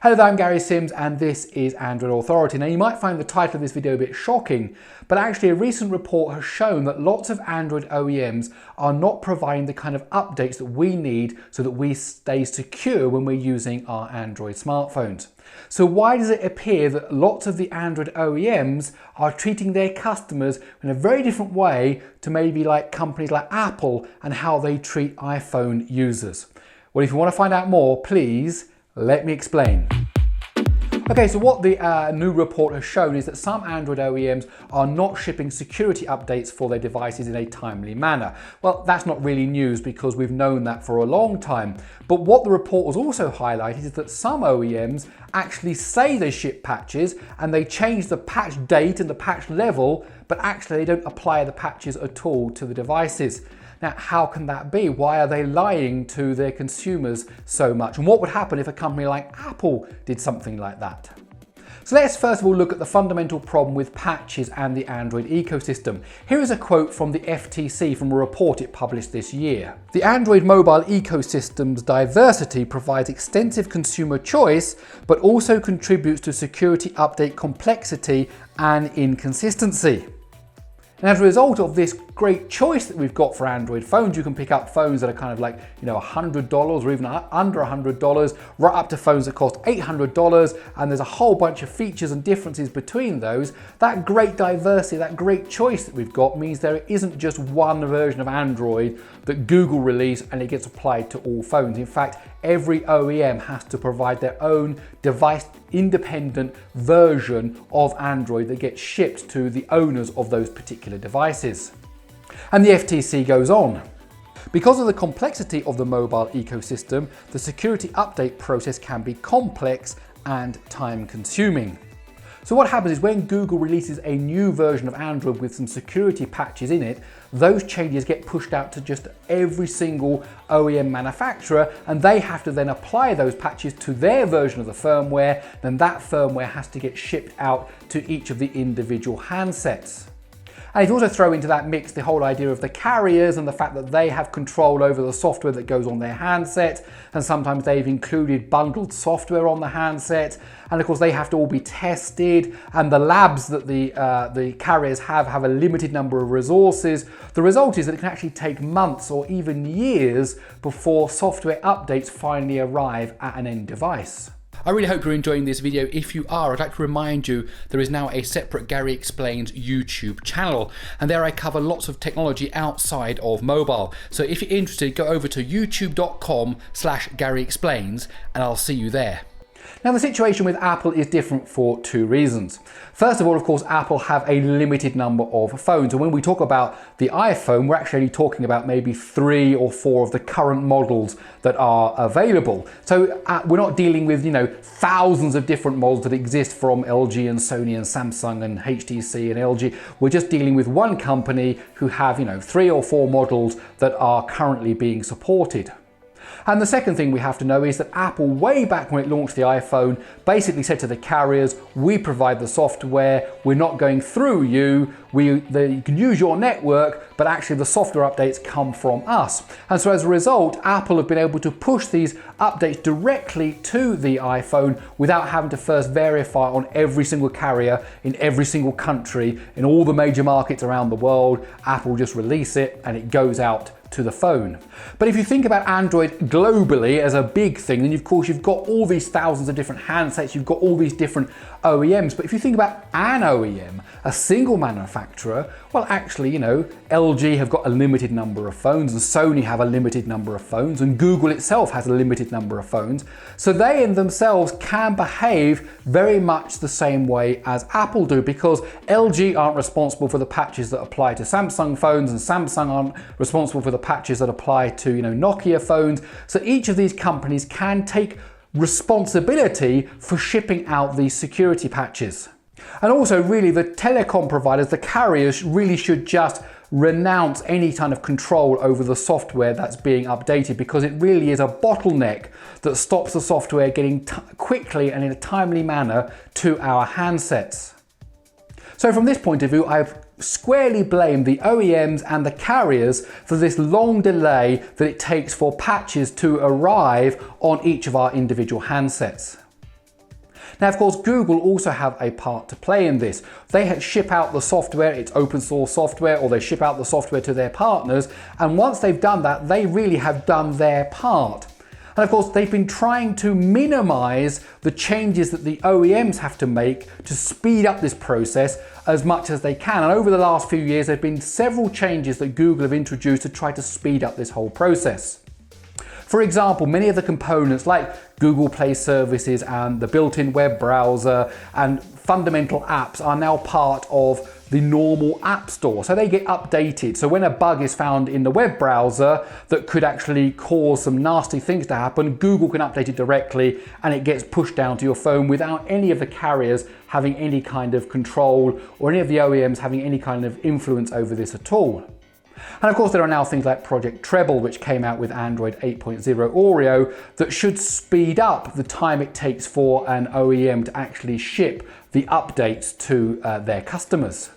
Hello there, I'm Gary Sims and this is Android Authority. Now you might find the title of this video a bit shocking, but actually a recent report has shown that lots of Android OEMs are not providing the kind of updates that we need so that we stay secure when we're using our Android smartphones. So why does it appear that lots of the Android OEMs are treating their customers in a very different way to maybe like companies like Apple and how they treat iPhone users? Well, if you want to find out more, please let me explain. Okay, so what the new report has shown is that some Android OEMs are not shipping security updates for their devices in a timely manner. Well, that's not really news because we've known that for a long time. But what the report was also highlighted is that some OEMs actually say they ship patches and they change the patch date and the patch level, but actually they don't apply the patches at all to the devices. Now, how can that be? Why are they lying to their consumers so much? And what would happen if a company like Apple did something like that? So let's first of all look at the fundamental problem with patches and the Android ecosystem. Here is a quote from the FTC from a report it published this year. The Android mobile ecosystem's diversity provides extensive consumer choice, but also contributes to security update complexity and inconsistency. And as a result of this great choice that we've got for Android phones, you can pick up phones that are kind of like, $100 or even under $100, right up to phones that cost $800, and there's a whole bunch of features and differences between those. That great diversity, that great choice that we've got means there isn't just one version of Android that Google release and it gets applied to all phones. In fact, every OEM has to provide their own device-independent version of Android that gets shipped to the owners of those particular devices. And the FTC goes on. Because of the complexity of the mobile ecosystem, the security update process can be complex and time-consuming. So what happens is when Google releases a new version of Android with some security patches in it, those changes get pushed out to just every single OEM manufacturer, and they have to then apply those patches to their version of the firmware. Then that firmware has to get shipped out to each of the individual handsets. And if you also throw into that mix the whole idea of the carriers and the fact that they have control over the software that goes on their handset, and sometimes they've included bundled software on the handset, and of course they have to all be tested, and the labs that the carriers have a limited number of resources. The result is that it can actually take months or even years before software updates finally arrive at an end device. I really hope you're enjoying this video. If you are, I'd like to remind you there is now a separate Gary Explains YouTube channel, and there I cover lots of technology outside of mobile. So if you're interested, go over to youtube.com/Gary Explains and I'll see you there. Now the situation with Apple is different for two reasons. First of all, of course, Apple have a limited number of phones, and when we talk about the iPhone, we're actually talking about maybe 3 or 4 of the current models that are available. So we're not dealing with thousands of different models that exist from LG and Sony and Samsung and HTC and LG. We're just dealing with one company who have 3 or 4 models that are currently being supported. And the second thing we have to know is that Apple, way back when it launched the iPhone, basically said to the carriers, we provide the software, we're not going through you, you can use your network, but actually the software updates come from us. And so as a result, Apple have been able to push these updates directly to the iPhone without having to first verify on every single carrier in every single country in all the major markets around the world. Apple just release it and it goes out to the phone. But if you think about Android globally as a big thing, then of course you've got all these thousands of different handsets, you've got all these different OEMs. But if you think about an OEM, a single manufacturer, well actually, LG have got a limited number of phones, and Sony have a limited number of phones, and Google itself has a limited number of phones. So they in themselves can behave very much the same way as Apple do, because LG aren't responsible for the patches that apply to Samsung phones, and Samsung aren't responsible for the patches that apply to Nokia phones. So each of these companies can take responsibility for shipping out these security patches. And also really the telecom providers, the carriers, really should just renounce any kind of control over the software that's being updated, because it really is a bottleneck that stops the software getting quickly and in a timely manner to our handsets. So from this point of view, I've squarely blame the OEMs and the carriers for this long delay that it takes for patches to arrive on each of our individual handsets. Now, of course, Google also have a part to play in this. They ship out the software, it's open source software, or they ship out the software to their partners, and once they've done that, they really have done their part. And of course, they've been trying to minimize the changes that the OEMs have to make to speed up this process as much as they can. And over the last few years, there have been several changes that Google have introduced to try to speed up this whole process. For example, many of the components like Google Play services and the built-in web browser and fundamental apps are now part of the normal app store. So they get updated. So when a bug is found in the web browser that could actually cause some nasty things to happen, Google can update it directly and it gets pushed down to your phone without any of the carriers having any kind of control or any of the OEMs having any kind of influence over this at all. And of course, there are now things like Project Treble, which came out with Android 8.0 Oreo, that should speed up the time it takes for an OEM to actually ship the updates to their customers.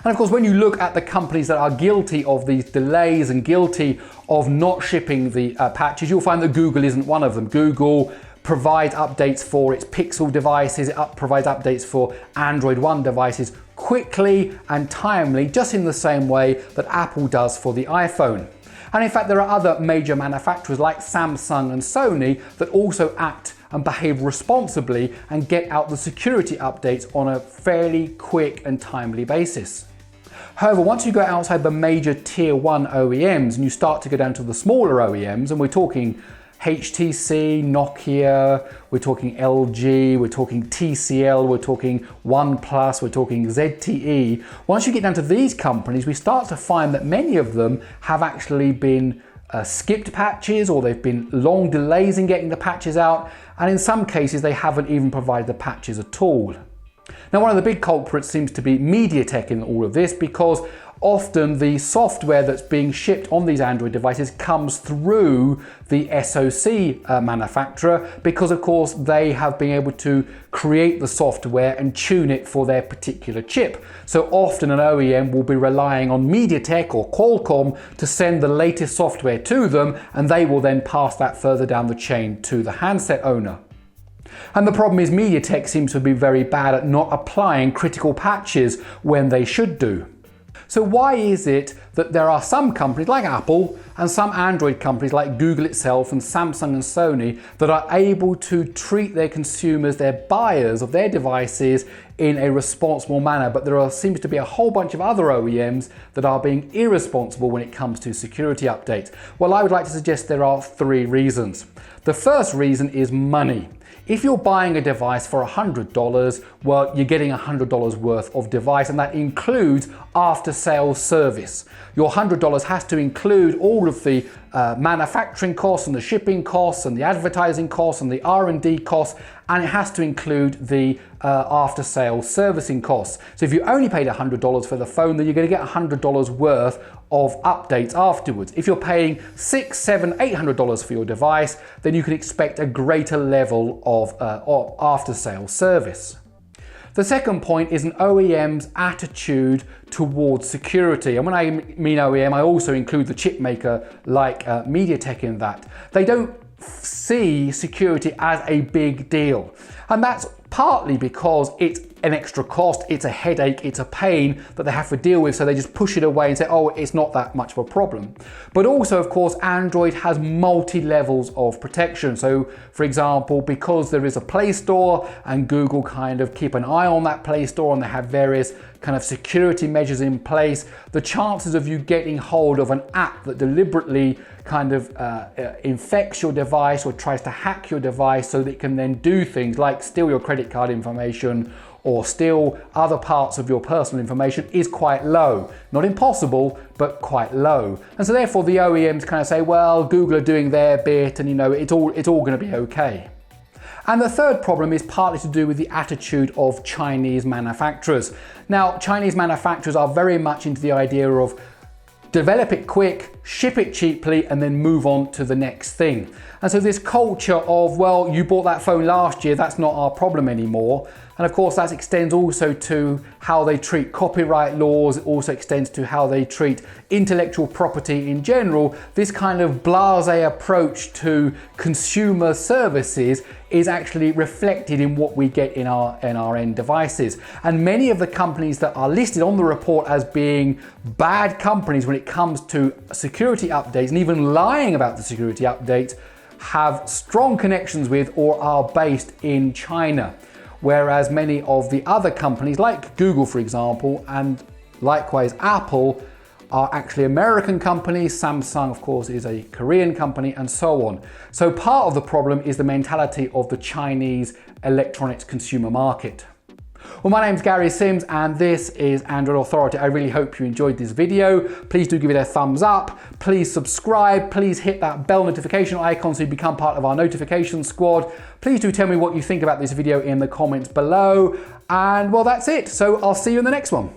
And of course, when you look at the companies that are guilty of these delays and guilty of not shipping the patches, you'll find that Google isn't one of them. Google provides updates for its Pixel devices, it provides updates for Android One devices quickly and timely, just in the same way that Apple does for the iPhone. And in fact, there are other major manufacturers like Samsung and Sony that also act and behave responsibly and get out the security updates on a fairly quick and timely basis. However, once you go outside the major tier 1 OEMs and you start to go down to the smaller OEMs, and we're talking HTC, Nokia, we're talking LG, we're talking TCL, we're talking OnePlus, we're talking ZTE. Once you get down to these companies, we start to find that many of them have actually been skipped patches, or they've been long delays in getting the patches out, and in some cases they haven't even provided the patches at all. Now, one of the big culprits seems to be MediaTek in all of this, because often the software that's being shipped on these Android devices comes through the SoC manufacturer, because of course they have been able to create the software and tune it for their particular chip. So often an OEM will be relying on MediaTek or Qualcomm to send the latest software to them, and they will then pass that further down the chain to the handset owner. And the problem is MediaTek seems to be very bad at not applying critical patches when they should do. So why is it that there are some companies like Apple and some Android companies like Google itself and Samsung and Sony that are able to treat their consumers, their buyers of their devices, in a responsible manner, but there seems to be a whole bunch of other OEMs that are being irresponsible when it comes to security updates? Well, I would like to suggest there are 3 reasons. The first reason is money. If you're buying a device for $100, well, you're getting $100 worth of device, and that includes after-sales service. Your $100 has to include all of the manufacturing costs and the shipping costs and the advertising costs and the R&D costs, and it has to include the after-sales servicing costs. So if you only paid $100 for the phone, then you're going to get $100 worth of updates afterwards. If you're paying $600, $700, $800 for your device, then you can expect a greater level of after-sales service. The second point is an OEM's attitude towards security. And when I mean OEM, I also include the chip maker like MediaTek in that. They don't see security as a big deal. And that's partly because it's an extra cost, it's a headache, it's a pain that they have to deal with, so they just push it away and say, oh, it's not that much of a problem. But also, of course, Android has multi-levels of protection. So, for example, because there is a Play Store and Google kind of keep an eye on that Play Store and they have various kind of security measures in place, the chances of you getting hold of an app that deliberately kind of infects your device or tries to hack your device so that it can then do things like steal your credit card information or steal other parts of your personal information is quite low. Not impossible, but quite low. And so therefore the OEMs kind of say, well, Google are doing their bit and it's all going to be okay. And the third problem is partly to do with the attitude of Chinese manufacturers. Now, Chinese manufacturers are very much into the idea of develop it quick, ship it cheaply, and then move on to the next thing. And so this culture of, well, you bought that phone last year, that's not our problem anymore. And of course, that extends also to how they treat copyright laws. It also extends to how they treat intellectual property in general. This kind of blasé approach to consumer services is actually reflected in what we get in our end devices. And many of the companies that are listed on the report as being bad companies when it comes to security updates and even lying about the security updates have strong connections with or are based in China. Whereas many of the other companies like Google, for example, and likewise Apple, are actually American companies. Samsung, of course, is a Korean company, and so on. So part of the problem is the mentality of the Chinese electronics consumer market. Well, my name's Gary Sims and this is Android Authority. I really hope you enjoyed this video. Please do give it a thumbs up. Please subscribe. Please hit that bell notification icon so you become part of our notification squad. Please do tell me what you think about this video in the comments below. And well, that's it. So I'll see you in the next one.